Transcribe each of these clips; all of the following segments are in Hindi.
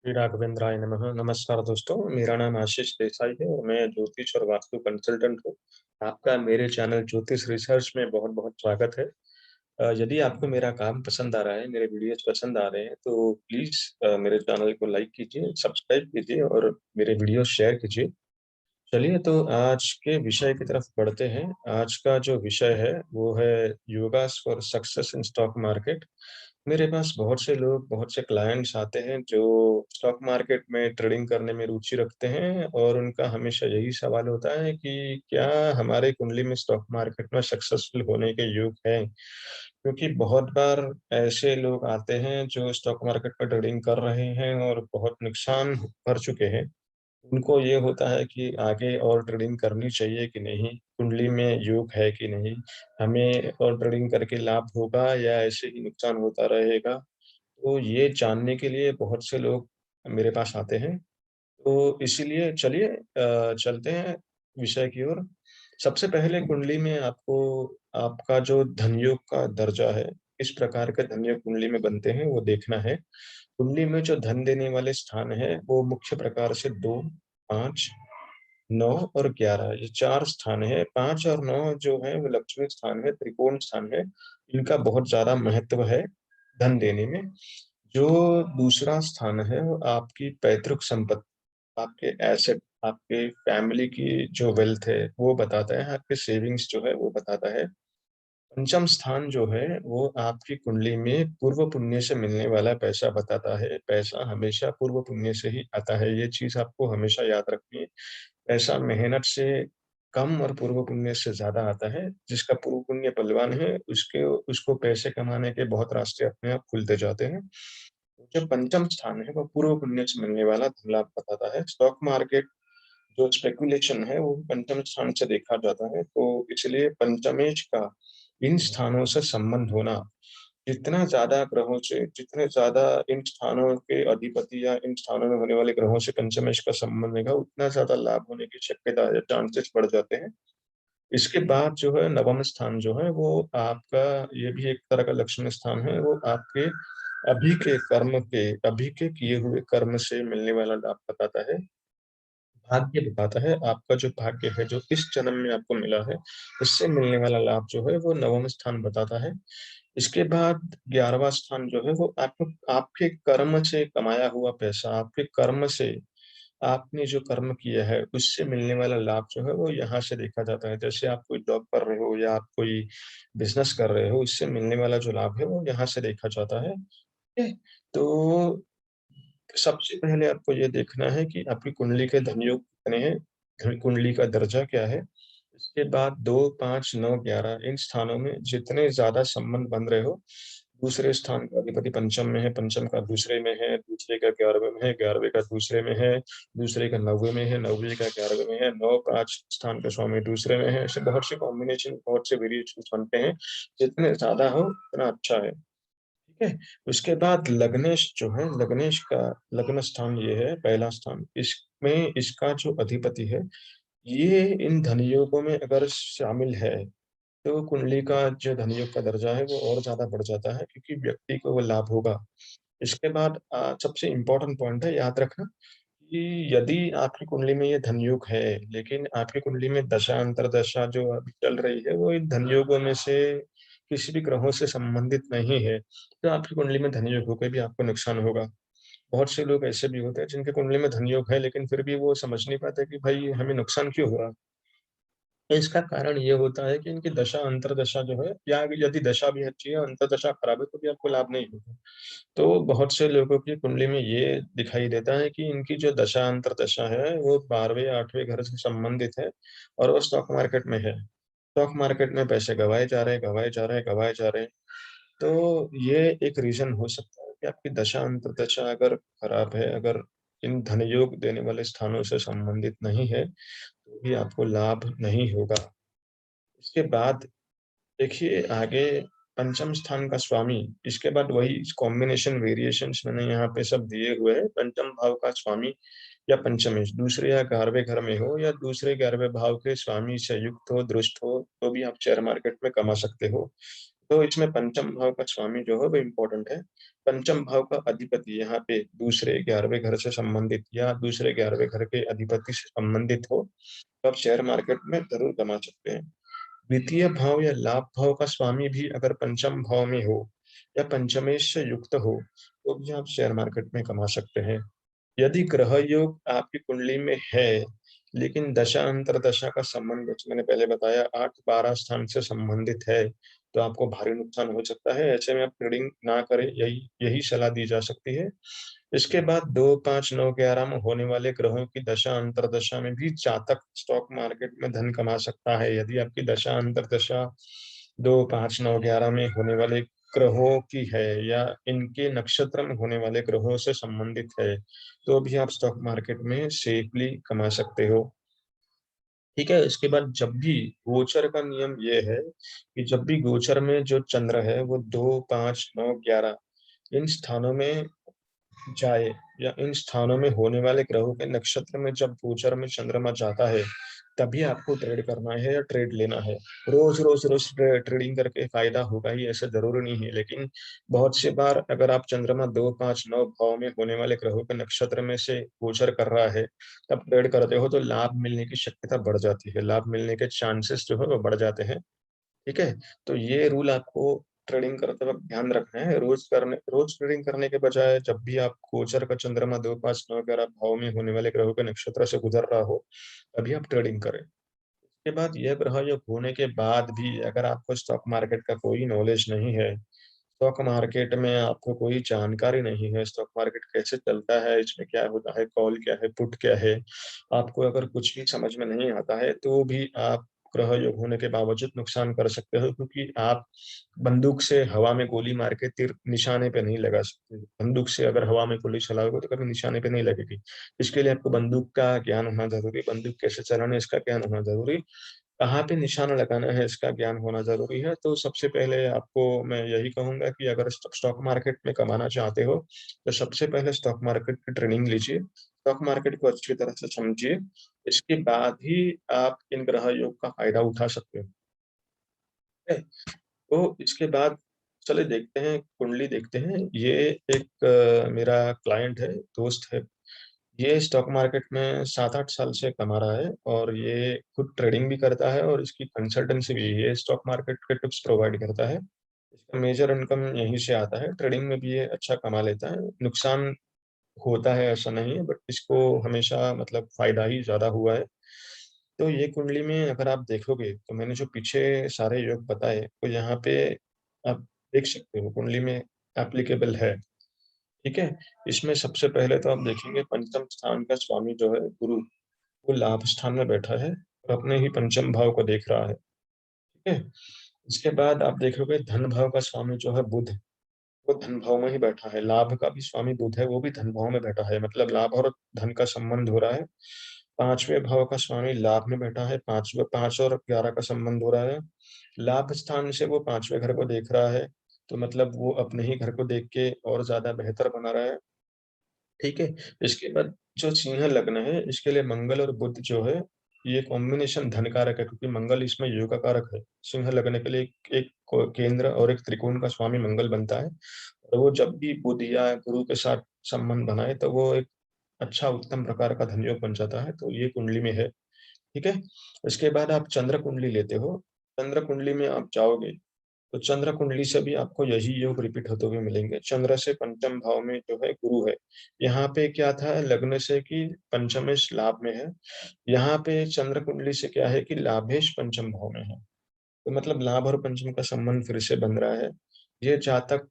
श्री राघवेंद्राय नमः। नमस्कार दोस्तों, मेरा नाम आशीष देसाई है और मैं ज्योतिष और वास्तु कंसल्टेंट हूँ। आपका मेरे चैनल ज्योतिष रिसर्च में बहुत-बहुत स्वागत है। यदि आपको मेरा काम पसंद आ रहा है, मेरे वीडियोज़ पसंद आ रहे हैं, तो प्लीज़ मेरे चैनल को लाइक कीजिए, सब्सक्राइब कीजिए और मेरे वीडियो शेयर कीजिए। चलिए तो आज के विषय की तरफ बढ़ते हैं। आज का जो विषय है वो है yogas for success in stock market. मेरे पास बहुत से लोग, बहुत से क्लाइंट्स आते हैं जो स्टॉक मार्केट में ट्रेडिंग करने में रुचि रखते हैं और उनका हमेशा यही सवाल होता है कि क्या हमारे कुंडली में स्टॉक मार्केट में सक्सेसफुल होने के योग हैं? क्योंकि बहुत बार ऐसे लोग आते हैं जो स्टॉक मार्केट में ट्रेडिंग कर रहे हैं और बहुत नुकसान कर चुके हैं। उनको ये होता है कि आगे और ट्रेडिंग करनी चाहिए कि नहीं, कुंडली में योग है कि नहीं, हमें और ट्रेडिंग करके लाभ होगा या ऐसे ही नुकसान होता रहेगा। तो ये जानने के लिए बहुत से लोग मेरे पास आते हैं। तो इसीलिए चलिए चलते हैं विषय की ओर। सबसे पहले कुंडली में आपको आपका जो धन योग का दर्जा है, किस प्रकार के धन योग कुंडली में बनते हैं वो देखना है। कुंडली में जो धन देने वाले स्थान हैं, वो मुख्य प्रकार से 2, 5, 9 और 11 ये 4 स्थान हैं। 5 और 9 जो है वो लक्ष्मी स्थान है, त्रिकोण स्थान है। इनका बहुत ज़्यादा महत्व है धन देने में। जो दूसरा स्थान है वो आपकी पैतृक संपत्ति, आपके एसेट, आपके फैमिली की जो वेल्थ है वो बताता है, आपके सेविंग्स जो है वो बताता है। पंचम स्थान जो है वो आपकी कुंडली में पूर्व पुण्य से मिलने वाला पैसा बताता है। पैसा हमेशा पूर्व पुण्य से ही आता है, ये चीज़ आपको हमेशा याद रखनी है। पैसा मेहनत से कम और पूर्व पुण्य से ज़्यादा आता है। जिसका पूर्व पुण्य बलवान है, उसके उसको पैसे कमाने के बहुत रास्ते अपने आप खुलते जाते हैं। जो पंचम स्थान है, वो पूर्व पुण्य से मिलने वाला धन लाभ बताता है। स्टॉक मार्केट जो स्पेकुलेशन है, वो पंचम स्थान से देखा जाता है। तो इसलिए पंचमेश का इन स्थानों से संबंध होना, जितना ज़्यादा ग्रहों से, जितने ज़्यादा इन स्थानों के अधिपति या इन स्थानों में होने वाले ग्रहों से पंचमेश का संबंध रहेगा, उतना ज़्यादा लाभ होने की शक्यता या चांसेस बढ़ जाते हैं। इसके बाद जो है नवम स्थान जो है वो आपका, ये भी एक तरह का लक्ष्मी स्थान है। वो आपके अभी के किए हुए कर्म से मिलने वाला लाभ बताता है। भाग्य बताता है, आपका जो भाग्य है, जो इस जन्म में आपको मिला है, उससे मिलने वाला लाभ जो है वो नवम स्थान बताता है। इसके बाद 11वाँ स्थान जो है वो आपको आपके कर्म से कमाया हुआ पैसा, आपके कर्म से आपने जो कर्म किया है, उससे मिलने वाला लाभ जो है वो यहाँ से देखा जाता है। जैसे आप कोई जॉब कर रहे हो या आप कोई बिज़नेस कर रहे हो, इससे मिलने वाला जो लाभ है वो यहाँ से देखा जाता है। ठीक है? तो सबसे पहले आपको ये देखना है कि आपकी कुंडली के धन योग कितने हैं, कुंडली का दर्जा क्या है। इसके बाद 2, 5, 9, 11 इन स्थानों में जितने ज़्यादा संबंध बन रहे हो, दूसरे स्थान का अधिपति पंचम में है, पंचम का दूसरे में है, दूसरे का 11वें में है, 11वें का दूसरे में है, दूसरे का 9वें में है, 9वें का 11वें में है, 9, 5 स्थान का स्वामी दूसरे में है। ऐसे बहुत से कॉम्बिनेशन, बहुत से वेरिएशंस बनते हैं। जितने ज़्यादा हो उतना अच्छा है। ठीक है? उसके बाद लग्नेश जो है, लग्नेश का लग्न स्थान ये है, पहला स्थान। इसमें इसका जो अधिपति है, ये इन धन योगों में अगर शामिल है, तो कुंडली का जो धन योग का दर्जा है, वो और ज़्यादा बढ़ जाता है क्योंकि व्यक्ति को वो लाभ होगा। इसके बाद सबसे इम्पोर्टेंट पॉइंट है, याद रखना कि यदि आपकी कुंडली में ये धन योग है, लेकिन आपकी कुंडली में दशा अंतर्दशा जो अभी चल रही है, वो इन धन योगों में से किसी भी ग्रहों से संबंधित नहीं है, तो आपकी कुंडली में धन योग होकर भी आपको नुकसान होगा। बहुत से लोग ऐसे भी होते हैं जिनकी कुंडली में धन योग है, लेकिन फिर भी वो समझ नहीं पाते कि भाई हमें नुकसान क्यों हो रहा है। तो इसका कारण ये होता है कि इनकी दशा अंतर्दशा जो है, या यदि दशा भी अच्छी है, अंतर्दशा खराब है, तो भी आपको लाभ नहीं होगा। तो बहुत से लोगों की कुंडली में ये दिखाई देता है कि इनकी जो दशा अंतर्दशा है, वो 12वें या 8वें घर से संबंधित है और वो स्टॉक मार्केट में है। स्टॉक मार्केट में पैसे गँवाए जा रहे हैं, गँवाए जा रहे हैं, गँवाए जा रहे हैं। तो ये एक रीज़न हो सकता है कि आपकी दशा अंतर्दशा अगर खराब है, अगर इन धन योग देने वाले स्थानों से संबंधित नहीं है, तो भी आपको लाभ नहीं होगा। इसके बाद देखिए आगे पंचम स्थान का स्वामी, इसके बाद वही कॉम्बिनेशन वेरिएशंस मैंने यहाँ पे सब दिए हुए हैं। पंचम भाव का स्वामी या पंचमेश दूसरे या 11वें घर में हो या दूसरे 11वें भाव के स्वामी से युक्त हो, दृष्ट हो, तो भी आप शेयर मार्केट में कमा सकते हो। तो इसमें पंचम भाव का स्वामी जो है वो इम्पोर्टेंट है। पंचम भाव का अधिपति यहाँ पे दूसरे 11वें घर से संबंधित या दूसरे 11वें घर के अधिपति से संबंधित हो, तो आप शेयर मार्केट में ज़रूर कमा सकते हैं। द्वितीय भाव या लाभ भाव का स्वामी भी अगर पंचम भाव में हो या पंचमेश से युक्त हो, तो भी आप शेयर मार्केट में कमा सकते हैं। यदि ग्रह योग आपकी कुंडली में है, लेकिन दशा अंतर्दशा का संबंध, जैसे मैंने पहले बताया, 8-12 स्थान से संबंधित है, तो आपको भारी नुकसान हो सकता है। ऐसे में आप ट्रेडिंग ना करें, यही यही सलाह दी जा सकती है। इसके बाद 2, 5, 9, 11 में होने वाले ग्रहों की दशा अंतर्दशा में भी जातक स्टॉक मार्केट में धन कमा सकता है। यदि आपकी दशा अंतर्दशा 2, 5, 9, 11 में होने वाले ग्रहों की है या इनके नक्षत्र में होने वाले ग्रहों से संबंधित है, तो भी आप स्टॉक मार्केट में सेफली कमा सकते हो। ठीक है? इसके बाद जब भी गोचर का नियम ये है कि जब भी गोचर में जो चंद्र है वो 2, 5, 9, 11 इन स्थानों में जाए या इन स्थानों में होने वाले ग्रहों के नक्षत्र में जब गोचर में चंद्रमा जाता है, तभी आपको ट्रेड करना है या ट्रेड लेना है। रोज ट्रेडिंग करके फायदा होगा ही ऐसा जरूरी नहीं है, लेकिन बहुत सी बार अगर आप चंद्रमा 2, 5, 9 भाव में होने वाले ग्रहों के नक्षत्र में से गोचर कर रहा है, तब ट्रेड करते हो तो लाभ मिलने की शक्यता बढ़ जाती है, लाभ मिलने के चांसेस जो है वो बढ़ जाते हैं। ठीक है? तो ये रूल आपको ट्रेडिंग करते वक़्त ध्यान रखना है। रोज़ ट्रेडिंग करने के बजाय जब भी आप गोचर का चंद्रमा 2, 5, 9 अगर आप भाव में होने वाले ग्रहों के नक्षत्र से गुज़र रहा हो, तभी आप ट्रेडिंग करें। उसके बाद यह ग्रह योग होने के बाद भी अगर आपको स्टॉक मार्केट का कोई नॉलेज नहीं है, स्टॉक मार्केट में आपको कोई जानकारी नहीं है, स्टॉक मार्केट कैसे चलता है, इसमें क्या होता है, कॉल क्या है, पुट क्या है, आपको अगर कुछ भी समझ में नहीं आता है, तो भी आप ग्रह योग होने के बावजूद नुकसान कर सकते हो, क्योंकि आप बंदूक से हवा में गोली मार के तीर निशाने पे नहीं लगा सकते। बंदूक से अगर हवा में गोली चलाओगे तो कभी निशाने पे नहीं लगेगी। इसके लिए आपको बंदूक का ज्ञान होना ज़रूरी, बंदूक कैसे चलाना है इसका ज्ञान होना ज़रूरी, कहाँ पे निशाना लगाना है इसका ज्ञान होना ज़रूरी है। तो सबसे पहले आपको मैं यही कहूँगा कि अगर स्टॉक मार्केट में कमाना चाहते हो, तो सबसे पहले स्टॉक मार्केट की ट्रेनिंग लीजिए, स्टॉक मार्केट को अच्छी तरह से समझिए, इसके बाद ही आप इन ग्रह योग का फ़ायदा उठा सकते हो। ठीक है? तो इसके बाद चलिए देखते हैं, कुंडली देखते हैं। ये एक मेरा क्लाइंट है, दोस्त है। ये स्टॉक मार्केट में 7-8 साल से कमा रहा है और ये खुद ट्रेडिंग भी करता है और इसकी कंसल्टेंसी भी है। ये स्टॉक मार्केट के टिप्स प्रोवाइड करता है। इसका मेजर इनकम यहीं से आता है। ट्रेडिंग में भी ये अच्छा कमा लेता है। नुकसान होता है ऐसा नहीं है, बट इसको हमेशा मतलब फ़ायदा ही ज़्यादा हुआ है। तो ये कुंडली में अगर आप देखोगे, तो मैंने जो पीछे सारे योग बताए, तो यहाँ पे आप देख सकते हो कुंडली में एप्लीकेबल है। ठीक है? इसमें सबसे पहले तो आप देखेंगे पंचम स्थान का स्वामी जो है गुरु, वो लाभ स्थान में बैठा है और अपने ही पंचम भाव को देख रहा है। ठीक है? इसके बाद आप देखोगे धन भाव का स्वामी जो है बुध, वो धन भाव में ही बैठा है। लाभ का भी स्वामी बुध है, वो भी धन भाव में बैठा है। मतलब लाभ और धन का संबंध हो रहा है। 5वें भाव का स्वामी लाभ में बैठा है, 5 और 11 का संबंध हो रहा है। लाभ स्थान से वो 5वें घर को देख रहा है, तो मतलब वो अपने ही घर को देख के और ज़्यादा बेहतर बना रहा है। ठीक है? इसके बाद जो सिंह लग्न है, इसके लिए मंगल और बुध जो है, ये कॉम्बिनेशन धन कारक है, क्योंकि मंगल इसमें योग का कारक है। सिंह लग्न के लिए एक एक को केंद्र और एक त्रिकोण का स्वामी मंगल बनता है। और वो जब भी बुध या गुरु के साथ संबंध बनाए, तो वो एक अच्छा उत्तम प्रकार का धन योग बन जाता है, तो ये कुंडली में है। ठीक है? इसके बाद आप चंद्र कुंडली लेते हो। चंद्र कुंडली में आप जाओगे, तो चंद्र कुंडली से भी आपको यही योग रिपीट होते हुए मिलेंगे। चंद्र से पंचम भाव में जो है गुरु है। यहाँ पे क्या था लग्न से कि पंचमेश लाभ में है। यहाँ पे चंद्र कुंडली से क्या है कि लाभेश पंचम भाव में है। तो मतलब लाभ और पंचम का संबंध फिर से बन रहा है। ये जातक,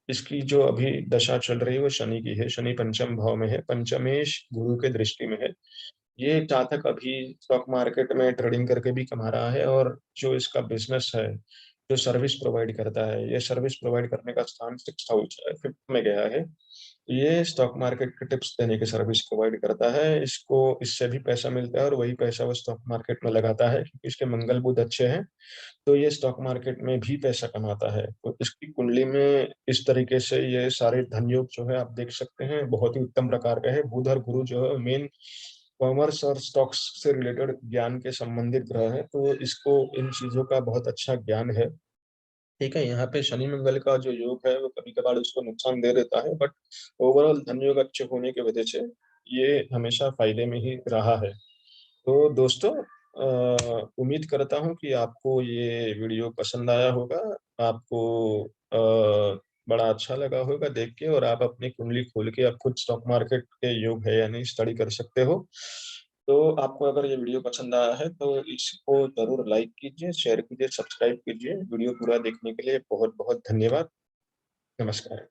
इसकी जो अभी दशा चल रही है वो शनि की है। शनि पंचम भाव में है, पंचमेश गुरु के दृष्टि में है। ये जातक अभी स्टॉक मार्केट में ट्रेडिंग करके भी कमा रहा है और जो इसका बिज़नेस है, जो सर्विस प्रोवाइड करता है, ये सर्विस प्रोवाइड करने का स्थान 6th हाउस है, 5th में गया है। ये स्टॉक मार्केट के टिप्स देने की सर्विस प्रोवाइड करता है। इसको इससे भी पैसा मिलता है और वही पैसा वो स्टॉक मार्केट में लगाता है, क्योंकि इसके मंगल बुध अच्छे हैं, तो ये स्टॉक मार्केट में भी पैसा कमाता है। तो इसकी कुंडली में इस तरीके से ये सारे धन योग जो है आप देख सकते हैं, बहुत ही उत्तम प्रकार का है। बुध और गुरु जो है मेन कॉमर्स और स्टॉक्स से रिलेटेड ज्ञान के संबंधित ग्रह है, तो इसको इन चीज़ों का बहुत अच्छा ज्ञान है। ठीक है, यहाँ पे शनि-मंगल का जो योग है वो कभी-कभार उसको नुकसान दे देता है, बट ओवरऑल धन योग अच्छे होने की वजह से ये हमेशा फ़ायदे में ही रहा है। तो दोस्तों उम्मीद करता हूँ कि आपको ये वीडियो पसंद आया होगा। आपको बड़ा अच्छा लगा होगा देख के, और आप अपनी कुंडली खोल के आप खुद स्टॉक मार्केट के योग है या नहीं स्टडी कर सकते हो। तो आपको अगर ये वीडियो पसंद आया है तो इसको ज़रूर लाइक कीजिए, शेयर कीजिए, सब्सक्राइब कीजिए। वीडियो पूरा देखने के लिए बहुत-बहुत धन्यवाद। नमस्कार।